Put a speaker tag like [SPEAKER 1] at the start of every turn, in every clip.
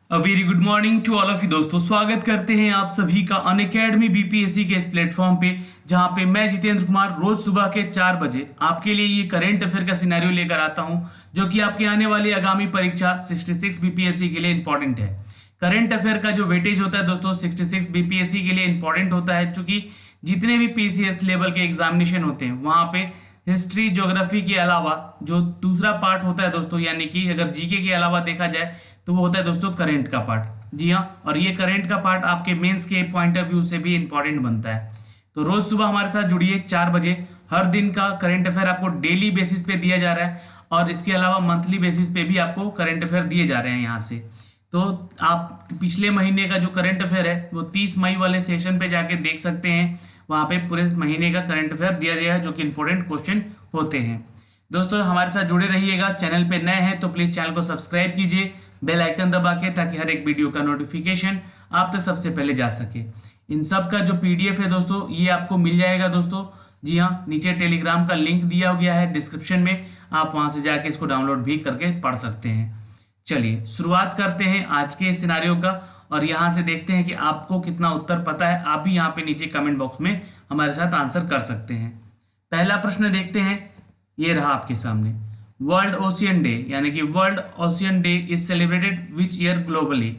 [SPEAKER 1] Very good morning to all of you दोस्तों। स्वागत करते हैं आप सभी का अनअकैडमी बीपीएससी के इस प्लेटफॉर्म पे, जहां पे मैं जितेंद्र कुमार रोज सुबह के 4 बजे आपके लिए ये करंट अफेयर का सिनेरियो लेकर आता हूं, जो कि आपके आने वाली आगामी परीक्षा 66 बीपीएससी के लिए इंपॉर्टेंट है। करंट अफेयर का जो वेटेज होता है दोस्तों 66 बीपीएससी के लिए इंपॉर्टेंट होता है, क्योंकि जितने भी पीसीएस लेवल के एग्जामिनेशन होते हैं वहां पे हिस्ट्री ज्योग्राफी के अलावा जो दूसरा पार्ट होता है दोस्तों, यानी कि अगर जीके के अलावा देखा जाए तो वो होता है दोस्तों करंट का पार्ट। जी हाँ, और ये करंट का पार्ट आपके मेंस के पॉइंट ऑफ व्यू से भी इंपॉर्टेंट बनता है। तो रोज सुबह हमारे साथ जुड़िए 4 बजे। हर दिन का करंट अफेयर आपको डेली बेसिस पे दिया जा रहा है, और इसके अलावा मंथली बेसिस पे भी आपको करंट अफेयर दिए जा रहे हैं यहाँ से। तो आप पिछले महीने का जो करंट अफेयर है वो 30 मई वाले सेशन पे जाके देख सकते हैं। वहां पे पूरे महीने का करंट अफेयर दिया गया है, जो कि इंपॉर्टेंट क्वेश्चन होते हैं। दोस्तों हमारे साथ जुड़े रहिएगा। चैनल पे नए हैं तो प्लीज चैनल को सब्सक्राइब कीजिए, बेल आइकन दबा के, ताकि हर एक वीडियो का नोटिफिकेशन आप तक सबसे पहले जा सके। इन सब का जो पीडीएफ है दोस्तों ये आपको मिल जाएगा दोस्तों। जी हाँ, नीचे टेलीग्राम का लिंक दिया गया है डिस्क्रिप्शन में, आप वहां से जाके इसको डाउनलोड भी करके पढ़ सकते हैं। चलिए शुरुआत करते हैं आज के सिनारियो का, और यहाँ से देखते हैं कि आपको कितना उत्तर पता है। आप भी यहाँ पे नीचे कमेंट बॉक्स में हमारे साथ आंसर कर सकते हैं। पहला प्रश्न देखते हैं, ये रहा आपके सामने। वर्ल्ड ओशियन डे यानी कि world ocean day is celebrated which year globally.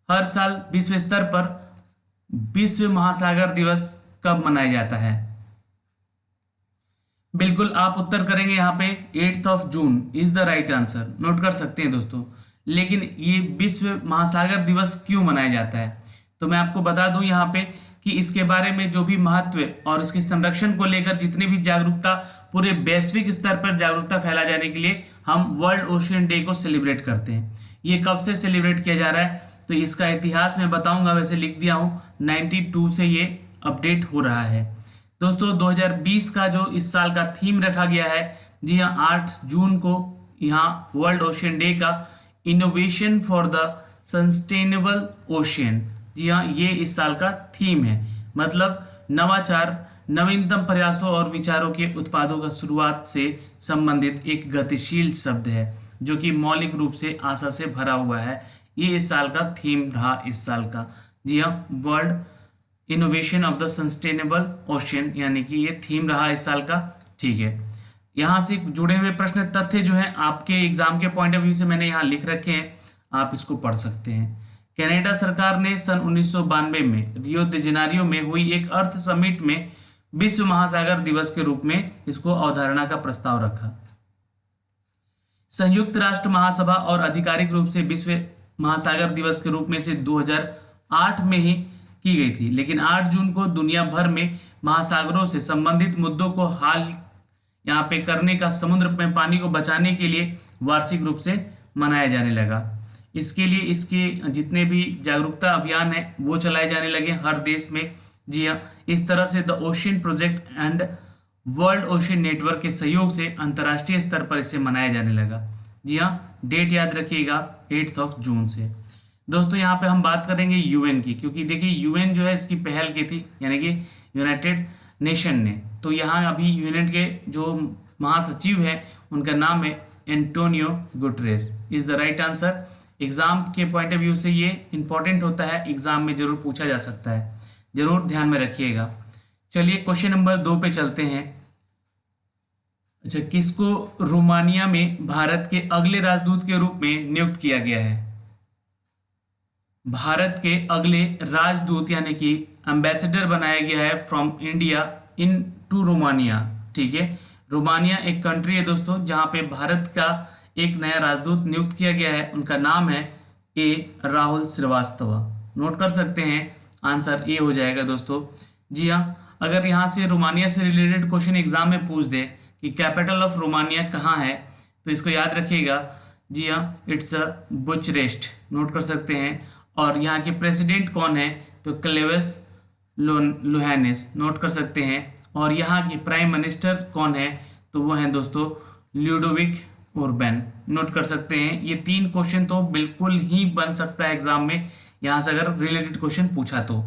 [SPEAKER 1] हर साल विश्व स्तर पर विश्व महासागर दिवस कब मनाया जाता है? बिल्कुल आप उत्तर करेंगे यहाँ पे 8 June is the right answer. Note कर सकते हैं दोस्तों। लेकिन ये विश्व महासागर दिवस क्यों मनाया जाता है, तो मैं आपको बता दूं यहाँ पे कि इसके बारे में जो भी महत्व और इसके संरक्षण को लेकर जितनी भी जागरूकता, पूरे वैश्विक स्तर पर जागरूकता फैला जाने के लिए हम वर्ल्ड ओशियन डे को सेलिब्रेट करते हैं। ये कब से सेलिब्रेट किया जा रहा है, तो इसका इतिहास मैं बताऊंगा, वैसे लिख दिया हूँ 92 से ये अपडेट हो रहा है दोस्तों। 2020 का जो इस साल का थीम रखा गया है, जी हाँ 8 जून को यहाँ वर्ल्ड ओशियन डे का innovation for the sustainable ocean. जी हाँ, ये इस साल का थीम है, मतलब नवाचार, नवीनतम प्रयासों और विचारों के उत्पादों का शुरुआत से संबंधित एक गतिशील शब्द है, जो कि मौलिक रूप से आशा से भरा हुआ है। ये इस साल का थीम रहा इस साल का। जी हाँ, world innovation of the sustainable ocean, यानी कि ये थीम रहा इस साल का। ठीक है, यहाँ से जुड़े हुए प्रश्न तथ्य जो है आपके एग्जाम के पॉइंट ऑफ व्यू से मैंने यहाँ लिख रखे हैं, आप इसको पढ़ सकते हैं। कनाडा सरकार ने सन 1992 में रियो द जेनेरियो में हुई एक अर्थ समिट में विश्व महासागर दिवस के रूप में इसको अवधारणा का प्रस्ताव रखा। संयुक्त राष्ट्र महासभा और आधिकारिक रूप से विश्व महासागर दिवस के रूप में से 2008 में ही की गई थी, लेकिन 8 जून को दुनिया भर में महासागरों से संबंधित मुद्दों को हल यहाँ पे करने का, समुद्र में पानी को बचाने के लिए वार्षिक रूप से मनाया जाने लगा। इसके लिए इसके जितने भी जागरूकता अभियान है वो चलाए जाने लगे हर देश में। जी हाँ, इस तरह से the ocean project and world ocean network के सहयोग से अंतर्राष्ट्रीय स्तर पर इसे मनाया जाने लगा। जी हाँ, डेट याद रखिएगा 8 जून से। दोस्तों यहाँ पे हम बात करेंगे यूएन की, क्योंकि देखिए यूएन जो है इसकी पहल की थी, यानी कि यूनाइटेड नेशन ने। तो यहाँ अभी यूएन के जो महासचिव है उनका नाम है Antonio Guterres, is the right answer. Exam के पॉइंट ऑफ व्यू से ये इंपॉर्टेंट होता है, एग्जाम में जरूर पूछा जा सकता है, जरूर ध्यान में रखिएगा। चलिए क्वेश्चन नंबर 2 पे चलते हैं। अच्छा, किसको रोमानिया में भारत के अगले राजदूत के रूप में नियुक्त किया गया है? भारत के अगले राजदूत यानी कि एम्बेसडर बनाया गया है from India in to Romania. ठीक है, रोमानिया एक कंट्री है दोस्तों जहां पे भारत का एक नया राजदूत नियुक्त किया गया है। उनका नाम है राहुल श्रीवास्तव। नोट कर सकते हैं, आंसर ए हो जाएगा दोस्तों। जी हाँ, अगर यहाँ से रोमानिया से रिलेटेड क्वेश्चन एग्जाम में पूछ दे कि कैपिटल ऑफ रोमानिया कहाँ है, तो इसको याद रखिएगा। जी हाँ, इट्स बुचारेस्ट। नोट कर सकते हैं। और यहाँ के प्रेसिडेंट कौन है, तो क्लेवस लोहानिस। नोट कर सकते हैं। और यहाँ की प्राइम मिनिस्टर कौन है, तो वो हैं दोस्तों ल्यूडोविक ऑर्बन। नोट कर सकते हैं। ये 3 क्वेश्चन तो बिल्कुल ही बन सकता है एग्जाम में, यहाँ से अगर रिलेटेड क्वेश्चन पूछा तो।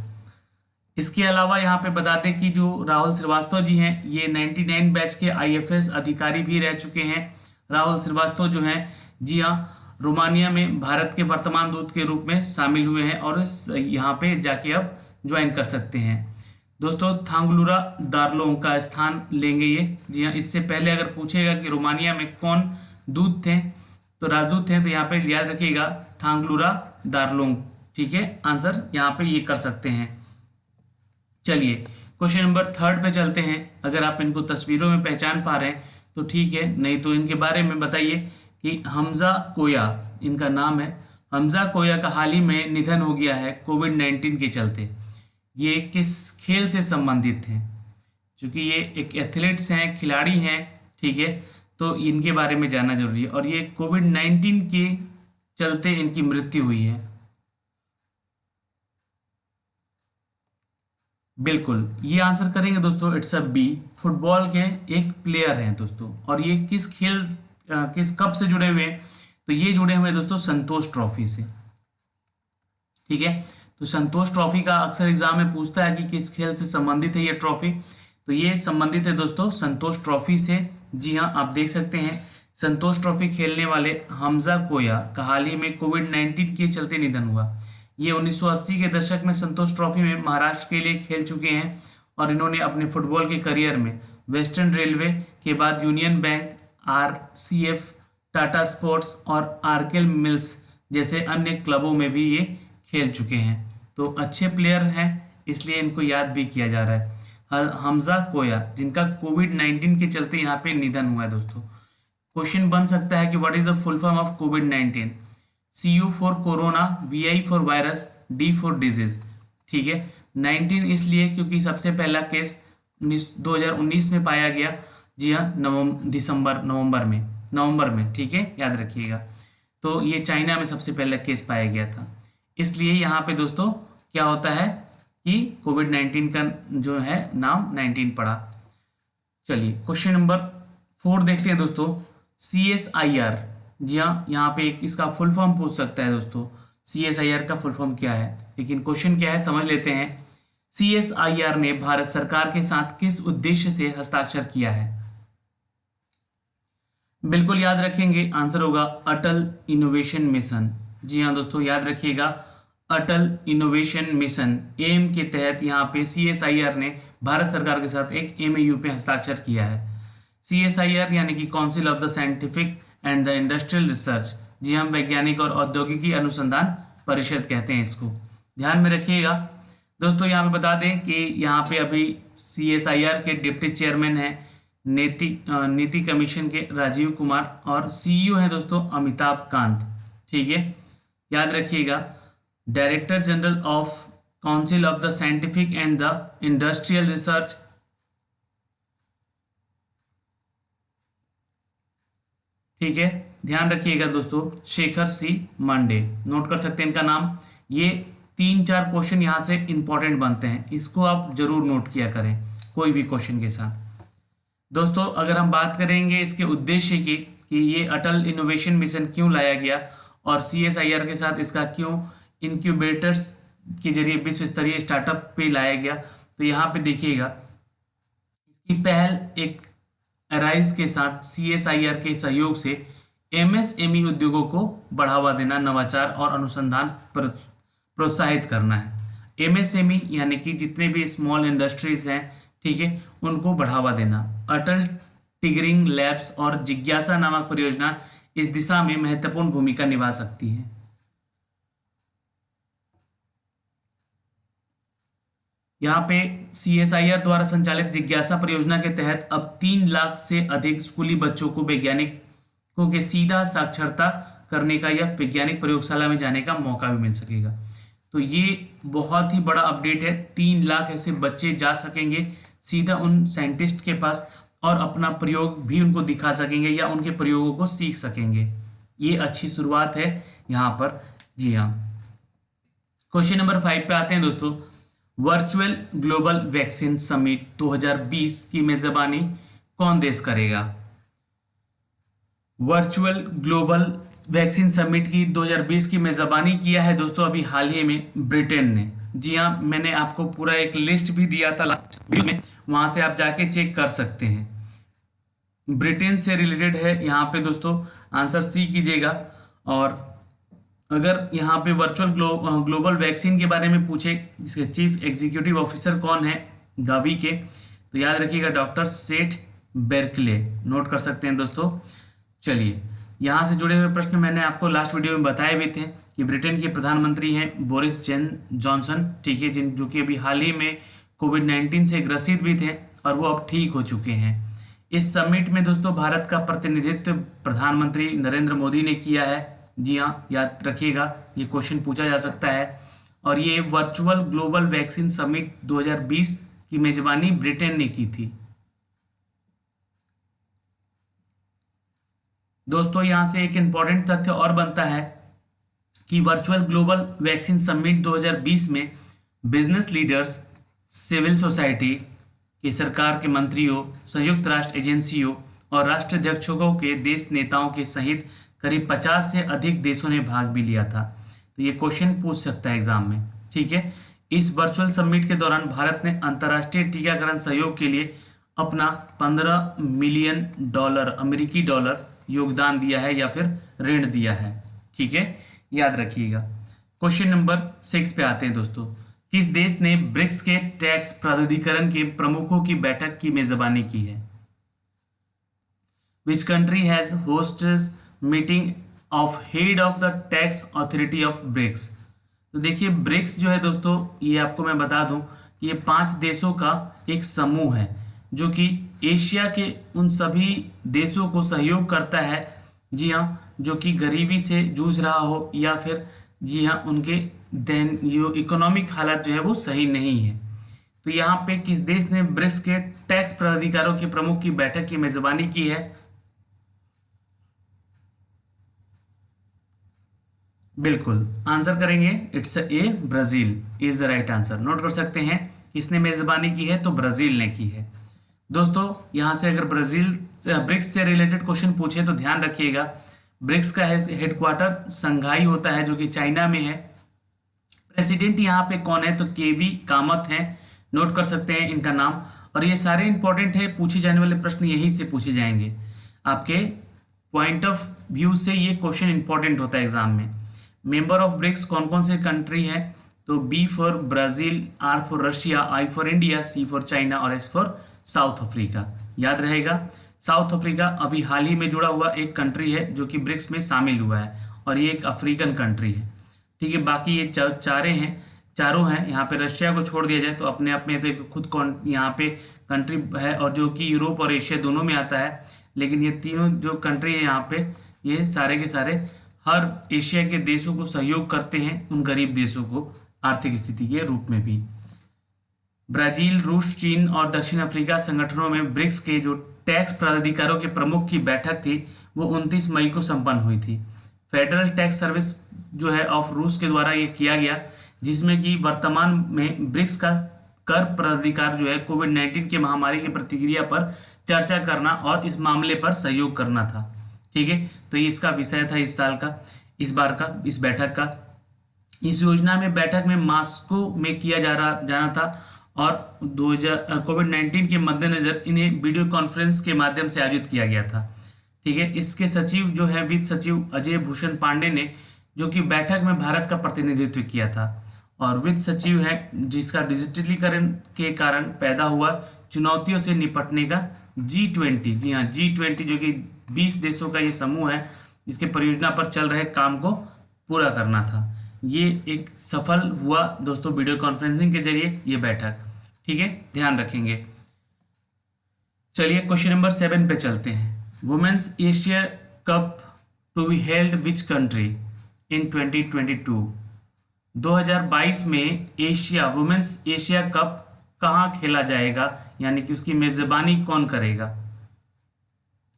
[SPEAKER 1] इसके अलावा यहाँ पे बता दें कि जो राहुल श्रीवास्तव जी हैं ये 99 बैच के आईएफएस अधिकारी भी रह चुके हैं। राहुल श्रीवास्तव जो हैं, जी हाँ, रोमानिया में भारत के वर्तमान दूत के रूप में शामिल हुए हैं और यहाँ पे जाके अब ज्वाइन कर सकते हैं। दोस्तों थांगलुरा दार्लोंग का स्थान लेंगे ये। जी हाँ, इससे पहले अगर पूछेगा कि रोमानिया में कौन दूत थे तो राजदूत थे, तो यहाँ पे याद रखिएगा थांगलुरा दार्लोंग। ठीक है, आंसर यहाँ पे ये कर सकते हैं। चलिए क्वेश्चन नंबर 3 पे चलते हैं। अगर आप इनको तस्वीरों में पहचान पा रहे हैं तो ठीक है, नहीं तो इनके बारे में बताइए कि हमजा कोया इनका नाम है। हमजा कोया का हाल ही में निधन हो गया है कोविड-19 के चलते। ये किस खेल से संबंधित हैं? क्योंकि ये एक एथलीट्स हैं, खिलाड़ी हैं, ठीक है, तो इनके बारे में जानना जरूरी है। और ये कोविड-19 के चलते इनकी मृत्यु हुई है। बिल्कुल ये आंसर करेंगे दोस्तों, इट्स अ बी। फुटबॉल के एक प्लेयर हैं दोस्तों। और ये किस खेल किस कप से जुड़े हुए हैं? तो ये जुड़े हुए हैं दोस्तों संतोष ट्रॉफी से। ठीक है, तो संतोष ट्रॉफी का अक्सर एग्जाम में पूछता है कि किस खेल से संबंधित है ये ट्रॉफी। तो ये संबंधित है दोस्तों संतोष ट्रॉफी से। जी हाँ, आप देख सकते हैं संतोष ट्रॉफी खेलने वाले हमजा कोया का हाल ही में कोविड-19 के चलते निधन हुआ। ये 1980 के दशक में संतोष ट्रॉफी में महाराष्ट्र के लिए खेल चुके हैं और इन्होंने अपने फुटबॉल के करियर में वेस्टर्न रेलवे के बाद union bank, RCF, Tata sports और आर्केल मिल्स जैसे अन्य क्लबों में भी ये खेल चुके हैं। तो अच्छे प्लेयर हैं, इसलिए इनको याद भी किया जा रहा है। हमजा कोया जिनका कोविड-19 के चलते यहाँ पे निधन हुआ है दोस्तों। क्वेश्चन बन सकता है कि what is the full form of covid? CU for corona, VI for virus, D for disease. ठीक है, 19 इसलिए क्योंकि सबसे पहला केस 2019 में पाया गया। जी हाँ, नवंबर में, ठीक है, याद रखिएगा। तो ये चाइना में सबसे पहला केस पाया गया था, इसलिए यहाँ पे दोस्तों क्या होता है कि कोविड-19 का जो है नाम 19 पड़ा। चलिए क्वेश्चन नंबर 4 देखते हैं दोस्तों। CSIR, जी हाँ, यहाँ पे एक इसका फुल फॉर्म पूछ सकता है दोस्तों, CSIR का फुल फॉर्म क्या है। लेकिन क्वेश्चन क्या है समझ लेते हैं। CSIR ने भारत सरकार के साथ किस उद्देश्य से हस्ताक्षर किया है? बिल्कुल याद रखेंगे, आंसर होगा अटल इनोवेशन मिशन। जी हाँ दोस्तों, याद रखिएगा अटल इनोवेशन मिशन एम के तहत यहाँ पे CSIR ने भारत सरकार के साथ एक MOU पे हस्ताक्षर किया है। CSIR यानी कि council of the scientific and the industrial research. जी हम वैज्ञानिक और औद्योगिकी अनुसंधान परिषद कहते हैं इसको, ध्यान में रखिएगा दोस्तों। यहाँ पे बता दें कि यहाँ पे अभी CSIR के डिप्टी चेयरमैन हैं नीति कमीशन के राजीव कुमार और CEO हैं दोस्तों अमिताभ कांत। ठीक है, याद रखिएगा director general of council of the scientific and the industrial research. ठीक है, ध्यान रखिएगा दोस्तों शेखर सी मांडे, नोट कर सकते हैं इनका नाम। ये 3-4 क्वेश्चन यहाँ से इंपॉर्टेंट बनते हैं, इसको आप जरूर नोट किया करें कोई भी क्वेश्चन के साथ। दोस्तों अगर हम बात करेंगे इसके उद्देश्य की कि ये अटल इनोवेशन मिशन क्यों लाया गया और CSIR के साथ इसका क्यों इंक्यूबेटर्स के जरिए विश्व स्तरीय स्टार्टअप पे लाया गया, तो यहाँ पे देखिएगा इसकी पहल एक अराइज के साथ CSIR के सहयोग से MSME उद्योगों को बढ़ावा देना, नवाचार और अनुसंधान प्रोत्साहित करना है। MSME यानी कि जितने भी स्मॉल इंडस्ट्रीज हैं, ठीक है, उनको बढ़ावा देना। अटल टिगरिंग लैब्स और जिज्ञासा नामक परियोजना इस दिशा में महत्वपूर्ण भूमिका निभा सकती है। यहाँ पे CSIR द्वारा संचालित जिज्ञासा परियोजना के तहत अब 3 लाख से अधिक स्कूली बच्चों को वैज्ञानिकों के सीधा साक्षरता करने का या वैज्ञानिक प्रयोगशाला में जाने का मौका भी मिल सकेगा। तो ये बहुत ही बड़ा अपडेट है। 3 लाख ऐसे बच्चे जा सकेंगे सीधा उन साइंटिस्ट के पास और अपना प्रयोग भी उनको दिखा सकेंगे या उनके प्रयोगों को सीख सकेंगे। ये अच्छी शुरुआत है यहाँ पर। जी हाँ, क्वेश्चन नंबर 5 पे आते हैं दोस्तों। वर्चुअल ग्लोबल वैक्सीन समिट 2020 की मेजबानी कौन देश करेगा? वर्चुअल ग्लोबल वैक्सीन समिट की 2020 की मेजबानी किया है दोस्तों अभी हाल ही में ब्रिटेन ने। जी हाँ, मैंने आपको पूरा एक लिस्ट भी दिया था लास्ट वीडियो में, वहां से आप जाके चेक कर सकते हैं। ब्रिटेन से रिलेटेड है यहाँ पे दोस्तों, आंसर सी कीजिएगा। और अगर यहाँ पे वर्चुअल ग्लोबल वैक्सीन के बारे में पूछे, जिसके चीफ एग्जीक्यूटिव ऑफिसर कौन है गावी के, तो याद रखिएगा डॉक्टर सेठ बेर्कले, नोट कर सकते हैं दोस्तों। चलिए, यहाँ से जुड़े हुए प्रश्न मैंने आपको लास्ट वीडियो में बताए भी थे कि ब्रिटेन के प्रधानमंत्री हैं बोरिस जॉनसन, ठीक है, जिन जो कि अभी हाल ही में कोविड-19 से ग्रसित भी थे और वो अब ठीक हो चुके हैं। इस समिट में दोस्तों भारत का प्रतिनिधित्व प्रधानमंत्री नरेंद्र मोदी ने किया है। जी हाँ, याद रखिएगा, ये क्वेश्चन पूछा जा सकता है। और ये वर्चुअल ग्लोबल वैक्सीन समिट 2020 की मेजबानी ब्रिटेन ने की थी। दोस्तों यहाँ से एक इंपॉर्टेंट तथ्य और बनता है कि वर्चुअल ग्लोबल वैक्सीन समिट 2020 में बिजनेस लीडर्स, सिविल सोसाइटी के, सरकार के मंत्रियों, संयुक्त राष्ट्र एजेंसियों और राष्ट्राध्यक्षों के देश नेताओं के सहित करीब 50 से अधिक देशों ने भाग भी लिया था। तो ये क्वेश्चन पूछ सकता है एग्जाम में, ठीक है। इस वर्चुअल समिट के दौरान भारत ने अंतर्राष्ट्रीय टीकाकरण सहयोग के लिए अपना $15 मिलियन अमेरिकी डॉलर योगदान दिया है या फिर ऋण दिया है, ठीक है, याद रखिएगा। क्वेश्चन नंबर 6 पे आते हैं दोस्तों। किस देश ने ब्रिक्स के टैक्स प्राधिकरण के प्रमुखों की बैठक की मेजबानी की है? Which country has hosted meeting of head of the tax authority of BRICS? तो देखिए, ब्रिक्स जो है दोस्तों, ये आपको मैं बता दूं, ये 5 देशों का एक समूह है जो कि एशिया के उन सभी देशों को सहयोग करता है, जी हाँ, जो कि गरीबी से जूझ रहा हो या फिर जी हाँ उनके जो इकोनॉमिक हालत जो है वो सही नहीं है। तो यहाँ पे किस देश ने ब्रिक्स के टैक्स प्राधिकारों के प्रमुख की बैठक की मेजबानी की है? बिल्कुल आंसर करेंगे, it's a Brazil is the right answer. Note कर सकते हैं किसने मेजबानी की है, तो ब्राजील ने की है। दोस्तों यहाँ से अगर ब्रिक्स से रिलेटेड क्वेश्चन पूछे तो ध्यान रखिएगा, ब्रिक्स का हेडक्वार्टर संघाई होता है जो कि चाइना में है। प्रेसिडेंट यहाँ पे कौन है, तो केवी कामत हैं, नोट कर सकते हैं इनका नाम। और ये सारे इंपॉर्टेंट है, पूछे जाने वाले प्रश्न यहीं से पूछे जाएंगे। आपके पॉइंट ऑफ व्यू से ये क्वेश्चन इंपॉर्टेंट होता है एग्जाम में। मेंबर ऑफ ब्रिक्स कौन कौन से कंट्री है, तो B for Brazil, R for Russia, I for India, C for China और एस फॉर साउथ अफ्रीका। याद रहेगा, साउथ अफ्रीका अभी हाल ही में जुड़ा हुआ एक कंट्री है जो कि ब्रिक्स में शामिल हुआ है और ये एक अफ्रीकन कंट्री है, ठीक है। बाकी ये चारों हैं। यहाँ पे रशिया को छोड़ दिया जाए तो अपने आप में तो एक खुद यहाँ पे कंट्री है और जो कि यूरोप और एशिया दोनों में आता है। लेकिन ये तीनों जो कंट्री है यहाँ पे, ये सारे के सारे हर एशिया के देशों को सहयोग करते हैं, उन गरीब देशों को आर्थिक स्थिति के रूप में भी। ब्राजील, रूस, चीन और दक्षिण अफ्रीका संगठनों में ब्रिक्स के जो टैक्स प्राधिकारों के प्रमुख की बैठक थी वो 29 मई को संपन्न हुई थी। फेडरल टैक्स सर्विस जो है ऑफ रूस के द्वारा ये किया गया, जिसमें कि वर्तमान में ब्रिक्स का कर प्राधिकार जो है कोविड-19 की महामारी की प्रतिक्रिया पर चर्चा करना और इस मामले पर सहयोग करना था, ठीक है। तो ये इसका विषय था इस साल का, इस बार का, इस बैठक का। इस योजना में बैठक में मॉस्को में किया जाना था और कोविड-19 के मद्देनजर इन्हें वीडियो कॉन्फ्रेंस के माध्यम से आयोजित किया गया था, ठीक है। इसके सचिव जो है वित्त सचिव अजय भूषण पांडे ने, जो कि बैठक में भारत का प्रतिनिधित्व किया था। और वित्त सचिव है जिसका डिजिटलीकरण के कारण पैदा हुआ चुनौतियों से निपटने का G20, जी हाँ G20 जो कि 20 देशों का ये समूह है जिसके परियोजना पर चल रहे काम को पूरा करना था। ये एक सफल हुआ दोस्तों वीडियो कॉन्फ्रेंसिंग के जरिए ये बैठक, ठीक है, ध्यान रखेंगे। चलिए क्वेश्चन नंबर 7 पे चलते हैं। Women's Asia cup to be held which country in 2022? 2022 में वुमेन्स एशिया कप कहाँ खेला जाएगा, यानी कि उसकी मेजबानी कौन करेगा?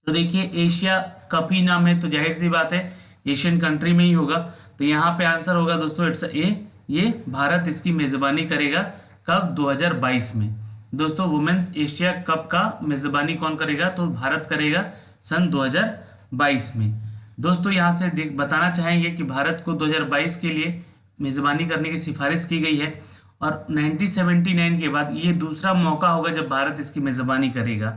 [SPEAKER 1] तो देखिए, एशिया कप ही नाम है तो जाहिर सी बात है एशियन कंट्री में ही होगा। तो यहाँ पे आंसर होगा दोस्तों इट्स ए, ये भारत इसकी मेजबानी करेगा। कब? 2022 में। दोस्तों वुमेन्स एशिया कप का मेजबानी कौन करेगा? तो भारत करेगा सन 2022 में। दोस्तों यहाँ से बताना चाहेंगे कि भारत को 2022 के लिए मेजबानी करने की सिफारिश की गई है और 1979 के बाद ये दूसरा मौका होगा जब भारत इसकी मेजबानी करेगा,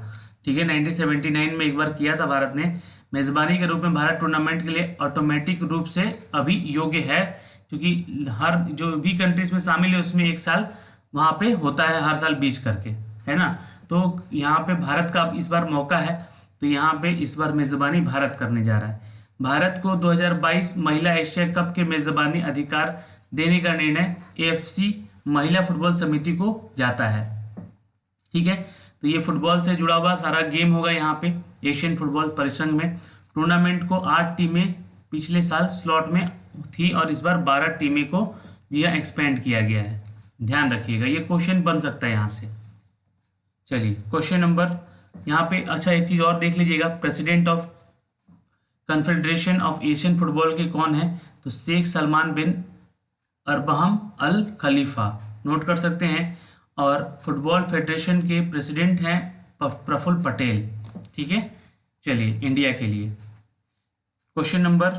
[SPEAKER 1] ठीक है। 1979 में एक बार किया था भारत ने मेजबानी के रूप में भारत टूर्नामेंट के लिए ऑटोमेटिक रूप से अभी योग्य है, क्योंकि हर जो भी कंट्रीज में शामिल है उसमें एक साल वहाँ पे होता है, हर साल बीच करके, है ना। तो यहाँ पे भारत का इस बार मौका है, तो यहाँ पे इस बार मेजबानी भारत करने जा रहा है। भारत को 2022 महिला एशिया कप के मेजबानी अधिकार देने का निर्णय AFC महिला फुटबॉल समिति को जाता है। ठीक है, तो ये फुटबॉल से जुड़ा हुआ सारा गेम होगा यहाँ पे एशियन फुटबॉल परिसंघ में। टूर्नामेंट को 8 टीमें पिछले साल स्लॉट में थी और इस बार 12 टीमें को जी हाँ एक्सपेंड किया गया है, ध्यान रखिएगा, ये क्वेश्चन बन सकता है यहाँ से। चलिए क्वेश्चन नंबर यहाँ पे, अच्छा एक चीज और देख लीजिएगा, president of confederation of Asian football के कौन है, तो शेख सलमान बिन अरबहम अल खलीफा, नोट कर सकते हैं। और फुटबॉल फेडरेशन के प्रेसिडेंट हैं प्रफुल्ल पटेल। ठीक है, चलिए इंडिया के लिए क्वेश्चन नंबर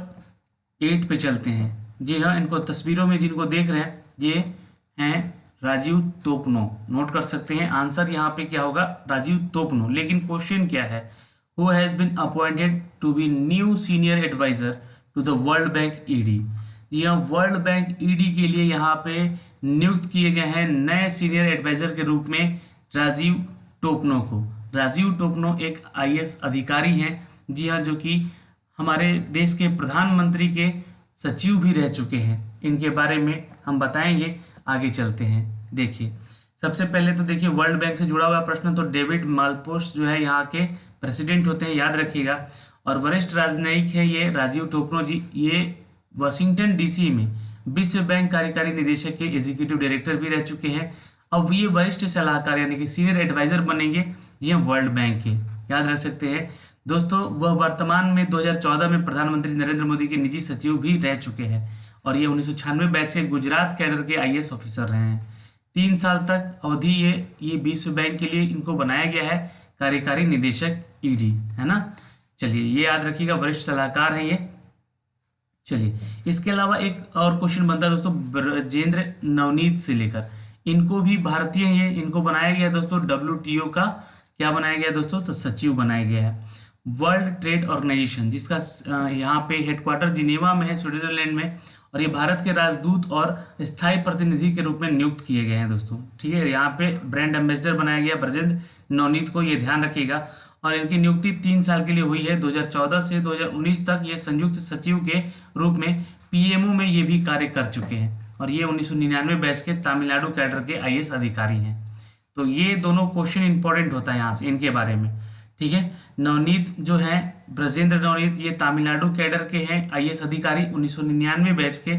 [SPEAKER 1] 8 पे चलते हैं। जी हाँ, इनको तस्वीरों में जिनको देख रहे हैं ये हैं राजीव तोपनो, नोट कर सकते हैं। आंसर यहाँ पे क्या होगा, राजीव तोपनो। लेकिन क्वेश्चन क्या है, who has been appointed to be new senior adviser to the World Bank ED। जी हाँ, वर्ल्ड बैंक ED के लिए यहाँ पे नियुक्त किए गए हैं नए सीनियर एडवाइजर के रूप में राजीव टोपनो को। राजीव टोपनो एक IAS अधिकारी हैं, जी हाँ, जो कि हमारे देश के प्रधानमंत्री के सचिव भी रह चुके हैं। इनके बारे में हम बताएंगे, आगे चलते हैं। देखिए सबसे पहले तो देखिए वर्ल्ड बैंक से जुड़ा हुआ प्रश्न, तो डेविड मालपोस जो है यहाँ के प्रेसिडेंट होते हैं, याद रखिएगा। और वरिष्ठ राजनयिक है ये राजीव टोपनो जी, ये वाशिंगटन DC में विश्व बैंक कार्यकारी निदेशक के एग्जीक्यूटिव डायरेक्टर भी रह चुके हैं। अब ये वरिष्ठ सलाहकार यानी कि सीनियर एडवाइजर बनेंगे ये वर्ल्ड बैंक के, याद रख सकते हैं दोस्तों। वह वर्तमान में 2014 में प्रधानमंत्री नरेंद्र मोदी के निजी सचिव भी रह चुके हैं और ये 1996 बैच के गुजरात कैडर के IAS ऑफिसर रहे हैं। 3 साल तक अवधि ये विश्व बैंक के लिए इनको बनाया गया है कार्यकारी निदेशक ED, है ना। चलिए ये याद रखिएगा, वरिष्ठ सलाहकार हैं ये। चलिए इसके अलावा एक और क्वेश्चन बनता है दोस्तों, ब्रजेंद्र नवनीत से लेकर, इनको भी भारतीय ये, इनको बनाया गया है दोस्तों WTO का क्या बनाया गया है दोस्तों, तो सचिव बनाया गया है। वर्ल्ड ट्रेड ऑर्गेनाइजेशन जिसका यहाँ पे हेडक्वार्टर जिनेवा में है, स्विट्जरलैंड में, और ये भारत के राजदूत और स्थायी प्रतिनिधि के रूप में नियुक्त किए गए हैं दोस्तों। ठीक है, यहाँ पे ब्रांड एम्बेसडर बनाया गया ब्रजेंद्र नवनीत को, ये ध्यान रखिएगा। और इनकी नियुक्ति 3 साल के लिए हुई है, 2014 से 2019 तक ये संयुक्त सचिव के रूप में PMO में ये भी कार्य कर चुके हैं और ये 1999 बैच के तमिलनाडु कैडर के IAS अधिकारी हैं। तो ये दोनों क्वेश्चन इंपॉर्टेंट होता है यहाँ से इनके बारे में। ठीक है, नवनीत जो है ब्रजेंद्र नवनीत, ये तमिलनाडु कैडर के हैं IAS अधिकारी 1999 बैच के,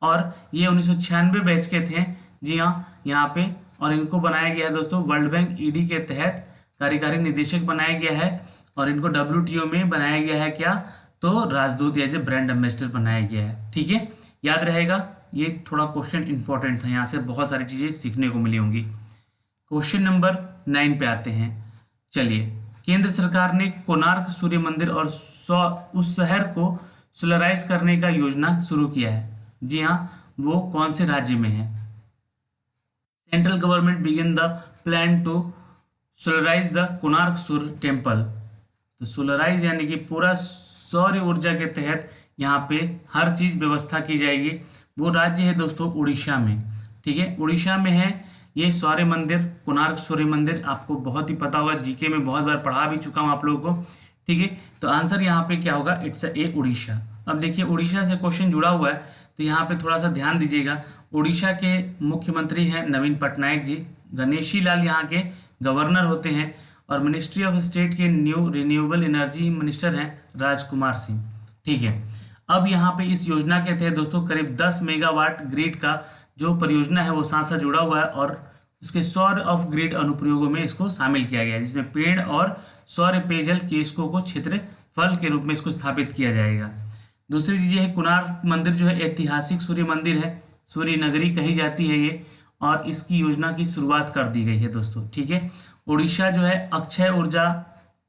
[SPEAKER 1] और ये 1996 बैच के थे, जी हाँ यहाँ पे। और इनको बनाया गया है दोस्तों वर्ल्ड बैंक ED के तहत कार्यकारी निदेशक बनाया गया है और इनको WTO में बनाया गया है क्या, तो राजदूत या ब्रांड एम्बेसडर बनाया गया है। ठीक है, याद रहेगा, ये थोड़ा क्वेश्चन इंपॉर्टेंट था, यहाँ से बहुत सारी चीजें सीखने को मिली होंगी। क्वेश्चन नंबर 9 पे आते हैं। चलिए, केंद्र सरकार ने कोणार्क सूर्य मंदिर और उस शहर को सोलराइज करने का योजना शुरू किया है। जी हाँ, वो कौन से राज्य में है? Central government begin the plan to solarise the Konark Surya temple. तो सोलराइज यानी कि पूरा सौर ऊर्जा के तहत यहाँ पे हर चीज व्यवस्था की जाएगी। वो राज्य है दोस्तों उड़ीसा में। ठीक है, उड़ीसा में है ये सौर्य मंदिर, कोणार्क सूर्य मंदिर। आपको बहुत ही पता होगा, जीके में बहुत बार पढ़ा भी चुका हूँ आप लोगों को। ठीक है, तो आंसर यहाँ पे क्या होगा, इट्स ए उड़ीसा। अब देखिए उड़ीसा से क्वेश्चन जुड़ा हुआ है, तो यहाँ पे थोड़ा सा ध्यान दीजिएगा। उड़ीसा के मुख्यमंत्री हैं नवीन पटनायक जी, गणेशी लाल यहाँ के गवर्नर होते हैं, और मिनिस्ट्री ऑफ स्टेट के न्यू रिन्यूएबल एनर्जी मिनिस्टर हैं राजकुमार सिंह। ठीक है, अब यहाँ पे इस योजना के तहत दोस्तों करीब 10 मेगावाट ग्रिड का जो परियोजना है वो साथ साथ जुड़ा हुआ है, और इसके सौर ऑफ ग्रिड अनुप्रयोगों में इसको शामिल किया गया है, जिसमें पेड़ और सौर पेयजल केशकों को क्षेत्रफल के रूप में इसको स्थापित किया जाएगा। दूसरी चीज है कोणार्क मंदिर जो है ऐतिहासिक सूर्य मंदिर है, सूर्य नगरी कही जाती है ये, और इसकी योजना की शुरुआत कर दी गई है दोस्तों। ठीक है, उड़ीसा जो है अक्षय ऊर्जा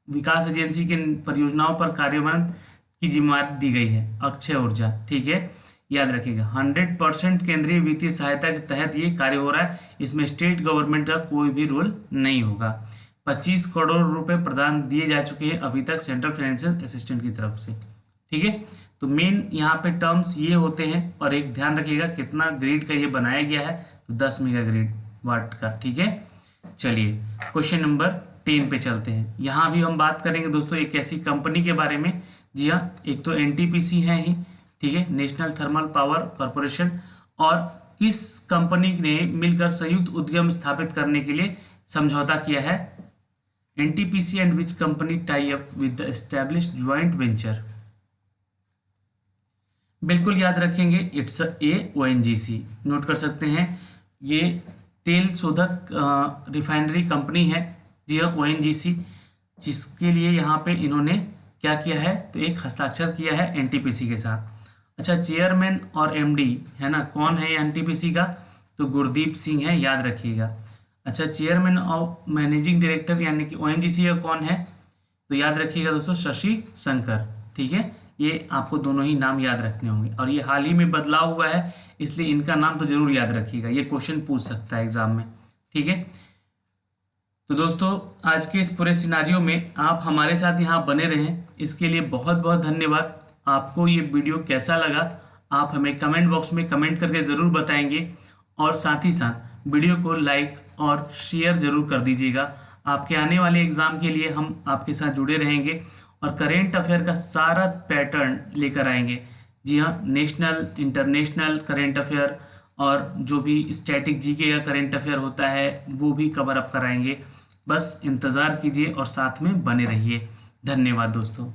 [SPEAKER 1] विकास एजेंसी के परियोजनाओं पर कार्यान्वयन की जिम्मेदारी दी गई है, अक्षय ऊर्जा। ठीक है, याद रखिएगा 100% केंद्रीय वित्तीय सहायता के तहत ये कार्य हो रहा है, इसमें स्टेट गवर्नमेंट का कोई भी रोल नहीं होगा। 25 करोड़ रुपए प्रदान दिए जा चुके हैं अभी तक सेंट्रल फाइनेंशियल असिस्टेंट की तरफ से। ठीक है, तो मेन यहाँ पे टर्म्स ये होते हैं, और एक ध्यान रखिएगा कितना ग्रेड का ये बनाया गया है, तो 10 मेगा ग्रेड वाट का। ठीक है, चलिए क्वेश्चन नंबर 10 पे चलते हैं। यहाँ भी हम बात करेंगे दोस्तों एक ऐसी कंपनी के बारे में, जी हाँ, एक तो एनटीपीसी है ही, ठीक है, नेशनल थर्मल पावर कॉरपोरेशन, और किस कंपनी ने मिलकर संयुक्त उद्यम स्थापित करने के लिए समझौता किया है। NTPC and which company tie up with the established joint venture. बिल्कुल याद रखेंगे, इट्स ए ओएनजीसी, नोट कर सकते हैं। ये तेल शोधक रिफाइनरी कंपनी है, जी हाँ, ओएनजीसी, जिसके लिए यहाँ पे इन्होंने क्या किया है, तो एक हस्ताक्षर किया है एनटीपीसी के साथ। अच्छा, चेयरमैन और एमडी है ना, कौन है एनटीपीसी का, तो गुरदीप सिंह है, याद रखिएगा। अच्छा, चेयरमैन और मैनेजिंग डायरेक्टर यानी कि ओएनजीसी का कौन है, तो याद रखिएगा दोस्तों शशि शंकर। ठीक है, ये आपको दोनों ही नाम याद रखने होंगे, और ये हाल ही में बदलाव हुआ है, इसलिए इनका नाम तो जरूर याद रखिएगा, ये क्वेश्चन पूछ सकता है एग्जाम में। ठीक है, तो दोस्तों आज के इस पूरे सिनारियो में आप हमारे साथ यहाँ बने रहें, इसके लिए बहुत बहुत धन्यवाद। आपको ये वीडियो कैसा लगा आप हमें कमेंट बॉक्स में कमेंट करके ज़रूर बताएंगे, और साथ ही साथ वीडियो को लाइक और शेयर ज़रूर कर दीजिएगा। आपके आने वाले एग्ज़ाम के लिए हम आपके साथ जुड़े रहेंगे और करेंट अफेयर का सारा पैटर्न लेकर आएंगे। जी हाँ, नेशनल इंटरनेशनल करेंट अफेयर और जो भी स्टैटिक जीके का करेंट अफेयर होता है वो भी कवर अप कराएंगे। बस इंतज़ार कीजिए और साथ में बने रहिए। धन्यवाद दोस्तों।